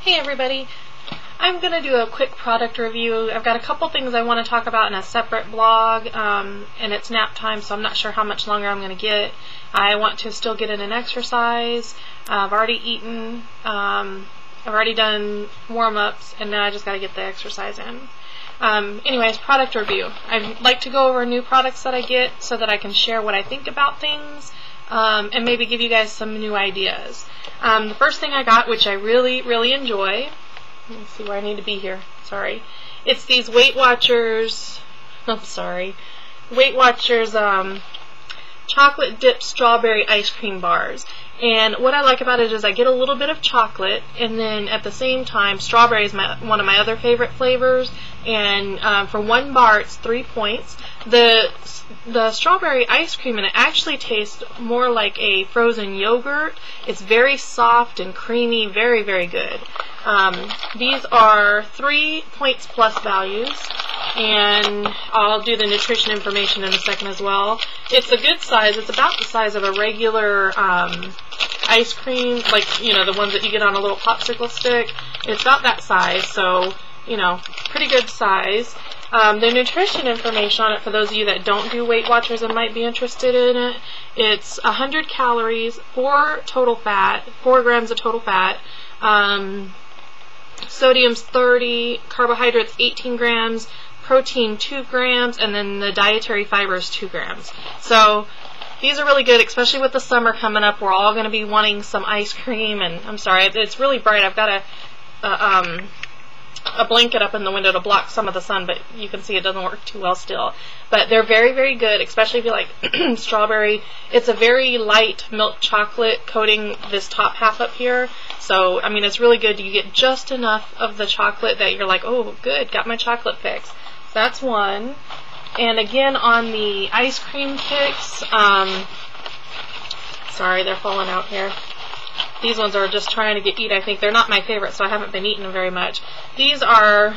Hey everybody, I'm going to do a quick product review. I've got a couple things I want to talk about in a separate blog, and it's nap time, so I'm not sure how much longer I'm going to get. I want to still get in an exercise. I've already eaten, I've already done warm-ups, and now I just got to get the exercise in. Anyways, product review. I like to go over new products that I get so that I can share what I think about things. And maybe give you guys some new ideas. The first thing I got, which I really enjoy, let me see where I need to be here, sorry, it's these Weight Watchers, Weight Watchers chocolate dipped strawberry ice cream bars. And what I like about it is I get a little bit of chocolate, and then at the same time, strawberry is one of my other favorite flavors, and for one bar it's 3 points. The strawberry ice cream in it actually tastes more like a frozen yogurt. It's very soft and creamy, very good. These are 3 points plus values, and I'll do the nutrition information in a second as well. It's a good size. It's about the size of a regular ice cream, like, you know, the ones that you get on a little popsicle stick. It's about that size, so, you know, pretty good size. The nutrition information on it, for those of you that don't do Weight Watchers and might be interested in it, it's 100 calories, 4 grams of total fat, sodium's 30, carbohydrates 18 grams, protein 2 grams, and then the dietary fiber is 2 grams. So these are really good, especially with the summer coming up. We're all going to be wanting some ice cream, and I'm sorry, it's really bright. I've got a blanket up in the window to block some of the sun, but you can see it doesn't work too well still. But they're very good, especially if you like strawberry. It's a very light milk chocolate coating this top half up here. So, I mean, it's really good. You get just enough of the chocolate that you're like, oh, good, got my chocolate fix. That's one. And again, on the ice cream kicks, sorry, they're falling out here. These ones are just trying to eat, I think. They're not my favorite, so I haven't been eating them very much. These are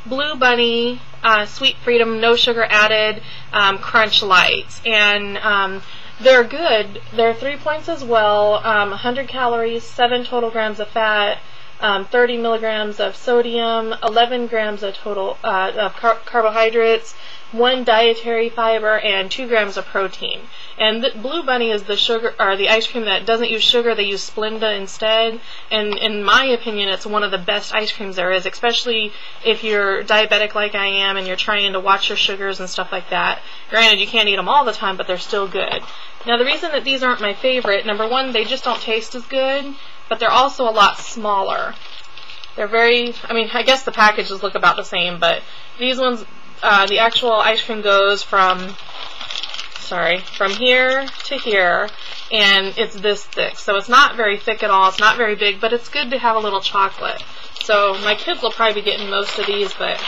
Blue Bunny, Sweet Freedom, no sugar added, Crunch Lights. And they're good. They're 3 points as well, 100 calories, 7 total grams of fat, 30 milligrams of sodium, 11 grams of total carbohydrates, 1 dietary fiber, and 2 grams of protein. And the Blue Bunny is the sugar, or the ice cream that doesn't use sugar. They use Splenda instead. And in my opinion, it's one of the best ice creams there is, especially if you're diabetic like I am and you're trying to watch your sugars and stuff like that. Granted, you can't eat them all the time, but they're still good. Now, the reason that these aren't my favorite, number one, they just don't taste as good, but they're also a lot smaller. They're very, I mean, I guess the packages look about the same, but these ones, the actual ice cream goes from here to here, and it's this thick. So it's not very thick at all. It's not very big, but it's good to have a little chocolate. So my kids will probably be getting most of these, but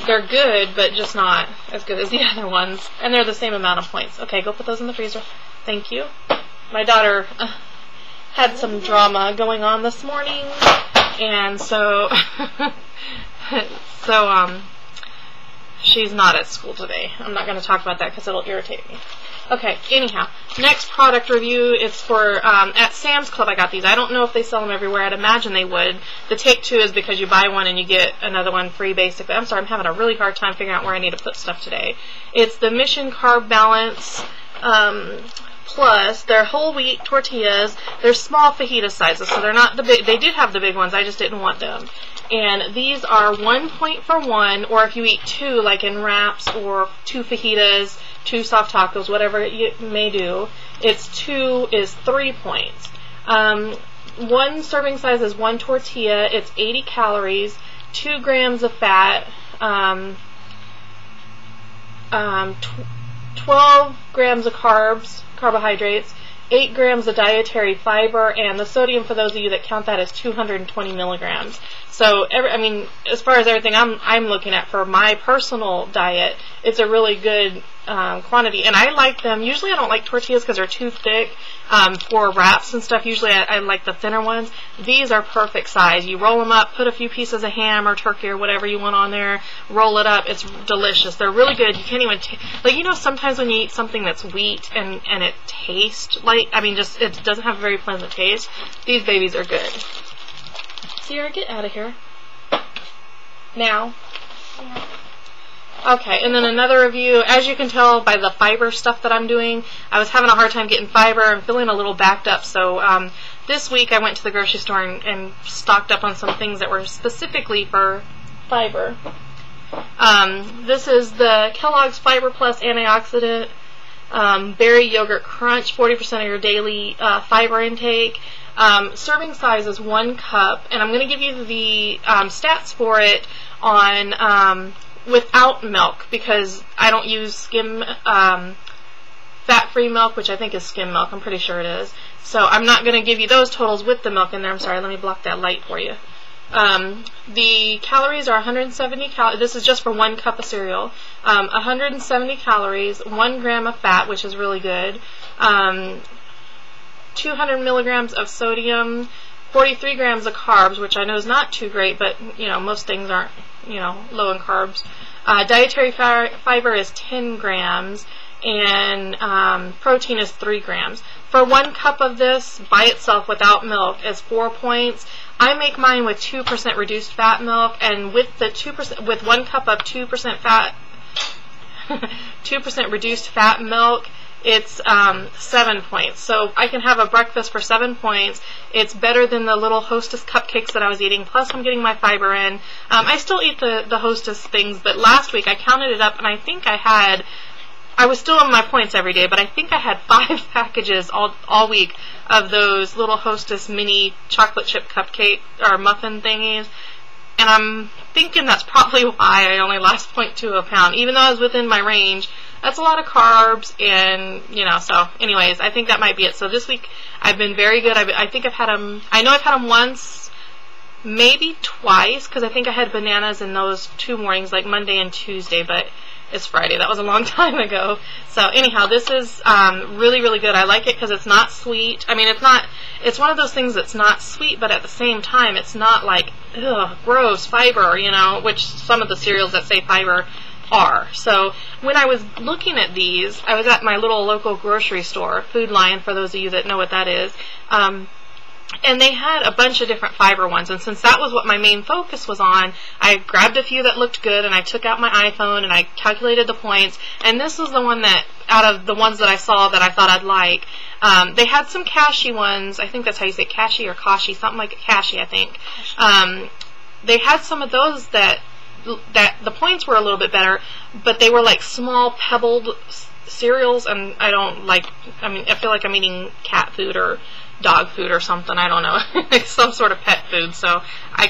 they're good, but just not as good as the other ones. And they're the same amount of points. Okay, go put those in the freezer. Thank you. My daughter had some drama going on this morning, and so she's not at school today. I'm not going to talk about that because it'll irritate me. Okay, anyhow, next product review is for, at Sam's Club I got these. I don't know if they sell them everywhere. I'd imagine they would. The take two is because you buy one and you get another one free, basically. I'm sorry, I'm having a really hard time figuring out where I need to put stuff today. It's the Mission Carb Balance Plus. They're whole wheat tortillas. They're small fajita sizes, so they're not the big. They did have the big ones. I just didn't want them. And these are 1 point for one, or if you eat 2, like in wraps, or 2 fajitas, 2 soft tacos, whatever you may do, it's 2 is 3 points. One serving size is 1 tortilla. It's 80 calories, 2 grams of fat, 12 grams of carbohydrates, 8 grams of dietary fiber, and the sodium, for those of you that count that, is 220 milligrams. So, I mean, as far as everything I'm looking at for my personal diet, it's a really good quantity. And I like them. Usually I don't like tortillas because they're too thick for wraps and stuff. Usually I like the thinner ones. These are perfect size. You roll them up, put a few pieces of ham or turkey or whatever you want on there, roll it up. It's delicious. They're really good. You can't even, like, you know, sometimes when you eat something that's wheat and it tastes like, I mean, just, it doesn't have a very pleasant taste. These babies are good. Sierra, get out of here. Now. Yeah. Okay, and then another review. As you can tell by the fiber stuff that I'm doing, I was having a hard time getting fiber. I'm feeling a little backed up, so this week I went to the grocery store and stocked up on some things that were specifically for fiber. This is the Kellogg's Fiber Plus Antioxidant Berry Yogurt Crunch, 40% of your daily fiber intake. Serving size is 1 cup, and I'm going to give you the stats for it on without milk, because I don't use skim fat-free milk, which I think is skim milk. I'm pretty sure it is. So I'm not going to give you those totals with the milk in there. I'm sorry, let me block that light for you. The calories are 170 calories. This is just for 1 cup of cereal. 170 calories, 1 gram of fat, which is really good. 200 milligrams of sodium, 43 grams of carbs, which I know is not too great, but most things aren't low in carbs. Dietary fiber is 10 grams, and protein is 3 grams. For 1 cup of this by itself without milk is 4 points. I make mine with 2% reduced fat milk, and with the 2%, with 1 cup of 2% fat, 2% reduced fat milk, it's 7 points. So I can have a breakfast for 7 points. It's better than the little Hostess cupcakes that I was eating, plus I'm getting my fiber in. I still eat the Hostess things, but last week I counted it up, and I think I was still on my points every day, but I think I had 5 packages all week of those little Hostess mini chocolate chip cupcake or muffin thingies. And I'm thinking that's probably why I only lost 0.2 a pound, even though I was within my range. That's a lot of carbs, and so anyways, I think that might be it. So this week I've been very good. I think I've had them, I know I've had them once, maybe twice, because I think I had bananas in those 2 mornings, like Monday and Tuesday, but it's Friday. That was a long time ago. So anyhow, this is really, really good. I like it because it's not sweet. I mean, it's one of those things that's not sweet, but at the same time, it's not like, ugh, gross, fiber, which some of the cereals that say fiber are. So when I was looking at these, I was at my little local grocery store, Food Lion, for those of you that know what that is, and they had a bunch of different fiber ones, and since that was what my main focus was on, I grabbed a few that looked good, and I took out my iPhone and I calculated the points, and this was the one that, out of the ones that I saw, that I thought I'd like. They had some cashew ones. I think that's how you say cashew or kashi, something like cashew, I think. They had some of those that the points were a little bit better, but they were like small pebbled cereals, and I feel like I'm eating cat food or dog food or something, I don't know, like some sort of pet food, so I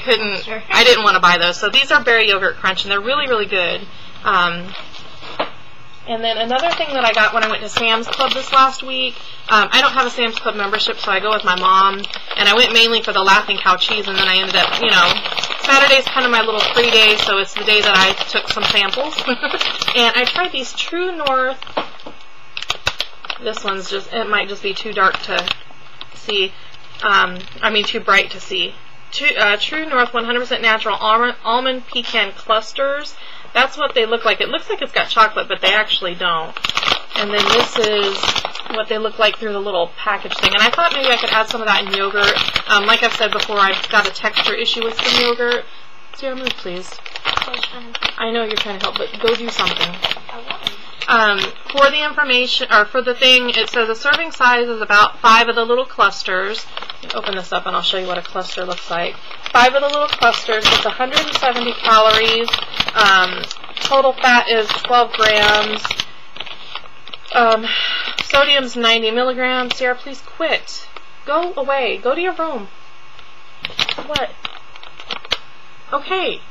didn't want to buy those. So these are Berry Yogurt Crunch, and they're really, really good. And then another thing that I got when I went to Sam's Club this last week, I don't have a Sam's Club membership, so I go with my mom, and I went mainly for the Laughing Cow cheese, and then I ended up, Saturday's kind of my little free day, so it's the day that I took some samples. And I tried these True North. This one's it might just be too dark to see. Too bright to see. True North 100% natural almond pecan clusters. That's what they look like. It looks like it's got chocolate, but they actually don't. And then this is what they look like through the little package thing. And I thought maybe I could add some of that in yogurt. Like I've said before, I've got a texture issue with some yogurt. Sarah, move, please. I know you're trying to help, but go do something. For the information, or for the thing, it says a serving size is about 5 of the little clusters. Let me open this up and I'll show you what a cluster looks like. 5 of the little clusters. It's 170 calories. Total fat is 12 grams. Sodium's 90 milligrams. Sarah, please quit. Go away. Go to your room. What? Okay.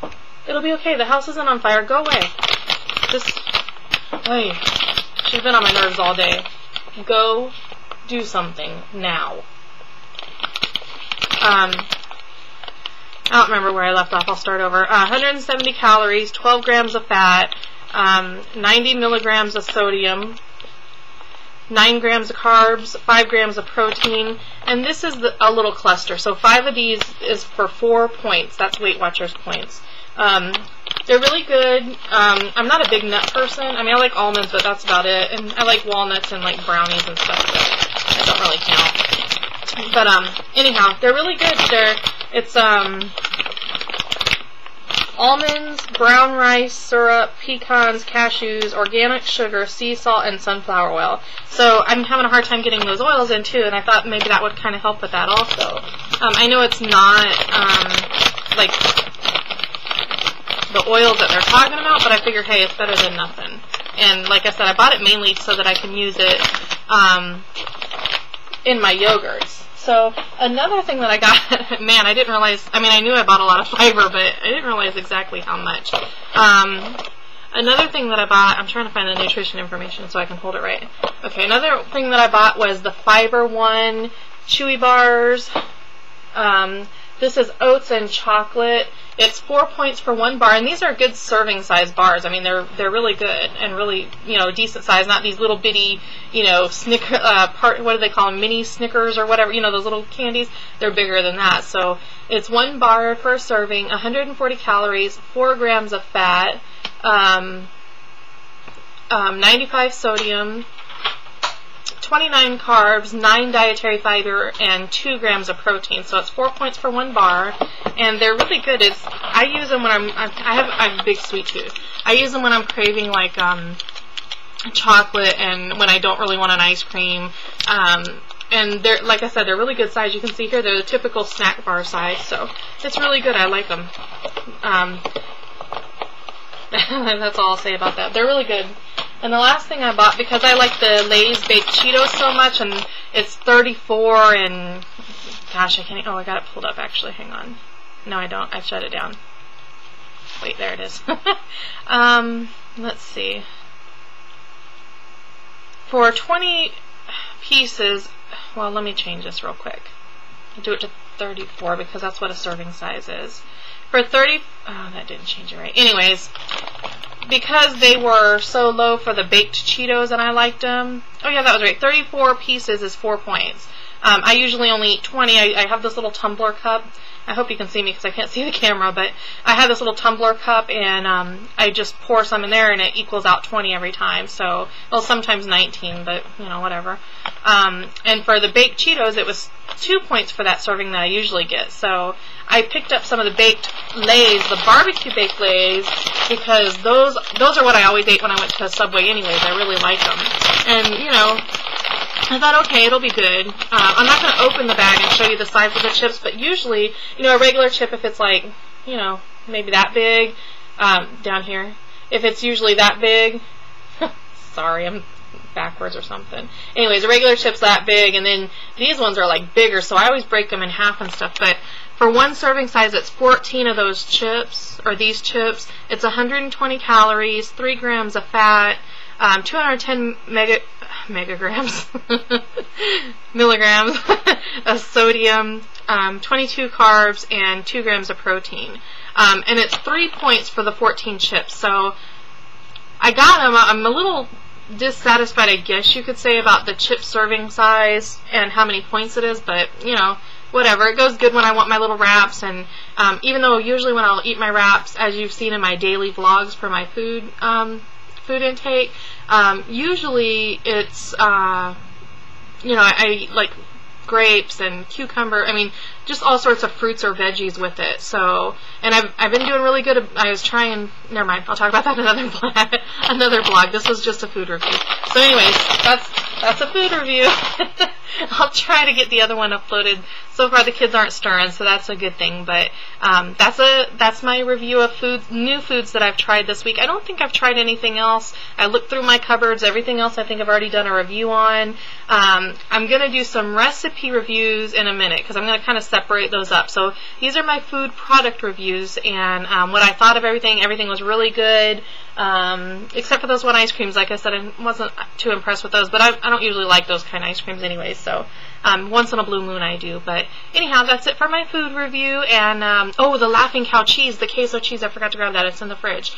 It'll be okay. The house isn't on fire. Go away. Hey, she's been on my nerves all day. Go do something now. I don't remember where I left off. I'll start over. 170 calories, 12 grams of fat, 90 milligrams of sodium, 9 grams of carbs, 5 grams of protein, and this is a little cluster. So 5 of these is for 4 points. That's Weight Watchers points. They're really good. I'm not a big nut person. I mean, I like almonds, but that's about it. And I like walnuts and like brownies and stuff, but that don't really count. But anyhow, they're really good. It's almonds, brown rice, syrup, pecans, cashews, organic sugar, sea salt, and sunflower oil. So I'm having a hard time getting those oils in too, and I thought maybe that would kind of help with that also. I know it's not like the oils that they're talking about, but I figure, hey, it's better than nothing. And like I said, I bought it mainly so that I can use it in my yogurts. So another thing that I got, man, I didn't realize, I mean, I knew I bought a lot of fiber, but I didn't realize exactly how much. Another thing that I bought, I'm trying to find the nutrition information so I can hold it right. Okay, another thing that I bought was the Fiber One Chewy bars. This is oats and chocolate. It's 4 points for one bar, and these are good serving size bars. I mean, they're really good and really, you know, decent size. Not these little bitty, you know, Snicker what do they call them, mini Snickers or whatever, you know, those little candies. They're bigger than that. So it's one bar for a serving, 140 calories, 4 grams of fat, 95 sodium, 29 carbs, 9 dietary fiber, and 2 grams of protein. So it's 4 points for one bar, and they're really good. I use them when I have a big sweet tooth. I use them when I'm craving like chocolate and when I don't really want an ice cream. And they're, like I said, they're really good size. You can see here they're the typical snack bar size, so it's really good. I like them. That's all I'll say about that. They're really good. And the last thing I bought, because I like the Lay's baked Cheetos so much, and it's 34, and gosh, I can't, oh, I got it pulled up actually, hang on. No, I don't, I've shut it down. Wait, there it is. Let's see. For 20 pieces, well, let me change this real quick. I'll do it to 34 because that's what a serving size is. For 30, oh, that didn't change it right. Anyways, because they were so low for the baked Cheetos and I liked them, oh yeah, that was right, 34 pieces is 4 points. I usually only eat 20. I have this little tumbler cup. I hope you can see me because I can't see the camera, but I have this little tumbler cup, and I just pour some in there, and it equals out 20 every time. So, well, sometimes 19, but, you know, whatever. And for the baked Cheetos, it was 2 points for that serving that I usually get. So I picked up some of the baked Lay's, the barbecue baked Lay's, because those are what I always ate when I went to Subway anyways. I really like them. And, you know, I thought, okay, it'll be good. I'm not going to open the bag and show you the size of the chips, but usually, you know, a regular chip, if it's like, you know, maybe that big, down here, if it's usually that big, sorry, I'm backwards or something. Anyways, a regular chip's that big, and then these ones are like bigger, so I always break them in half and stuff, but for one serving size, it's 14 of those chips, or these chips. It's 120 calories, 3 grams of fat, 210 milligrams of sodium, 22 carbs, and 2 grams of protein. And it's 3 points for the 14 chips. So I got them. I'm a little dissatisfied, I guess you could say, about the chip serving size and how many points it is, but, you know, whatever. It goes good when I want my little wraps, and even though usually when I'll eat my wraps, as you've seen in my daily vlogs for my food intake, usually it's, you know, I like grapes and cucumber, I mean, just all sorts of fruits or veggies with it. So, and I've been doing really good. I was trying, never mind, I'll talk about that in another blog. This was just a food review. So anyways, that's a food review. I'll try to get the other one uploaded. So far the kids aren't stirring, so that's a good thing. But that's my review of new foods that I've tried this week. I don't think I've tried anything else. I looked through my cupboards. Everything else I think I've already done a review on. I'm going to do some recipe reviews in a minute because I'm going to kind of separate those up. So these are my food product reviews, and what I thought of everything. Everything was really good, except for those one ice creams. Like I said, I wasn't too impressed with those, but I don't usually like those kind of ice creams anyway, so once in a blue moon I do. But anyhow, that's it for my food review. And oh, the Laughing Cow cheese, the queso cheese, I forgot to grab that. It's in the fridge.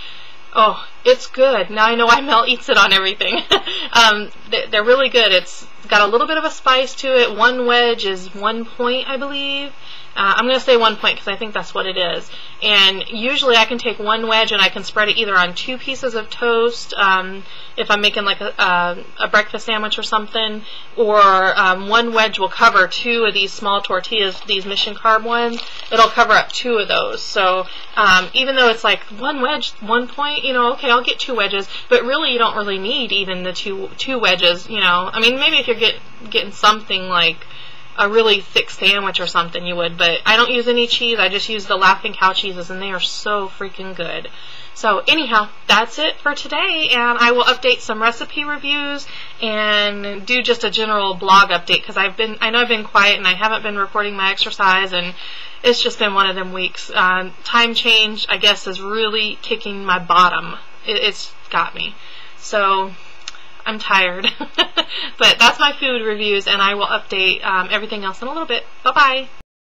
Oh, it's good. Now I know why Mel eats it on everything. They're really good. It's got a little bit of a spice to it. One wedge is 1 point, I believe. I'm going to say 1 point because I think that's what it is. And usually I can take one wedge and I can spread it either on 2 pieces of toast, if I'm making like a breakfast sandwich or something, or one wedge will cover 2 of these small tortillas, these Mission Carb ones. It'll cover up 2 of those. So even though it's like one wedge, 1 point, you know, okay, I'll get 2 wedges, but really you don't really need even the two wedges, you know. I mean, maybe if you're getting something like a really thick sandwich or something, you would, but I don't use any cheese. I just use the Laughing Cow cheeses, and they are so freaking good. So anyhow, that's it for today, and I will update some recipe reviews and do just a general blog update, because I know I've been quiet and I haven't been recording my exercise, and it's just been one of them weeks. Time change, I guess, is really kicking my bottom. It's got me. So I'm tired. But that's my food reviews, and I will update everything else in a little bit. Bye-bye.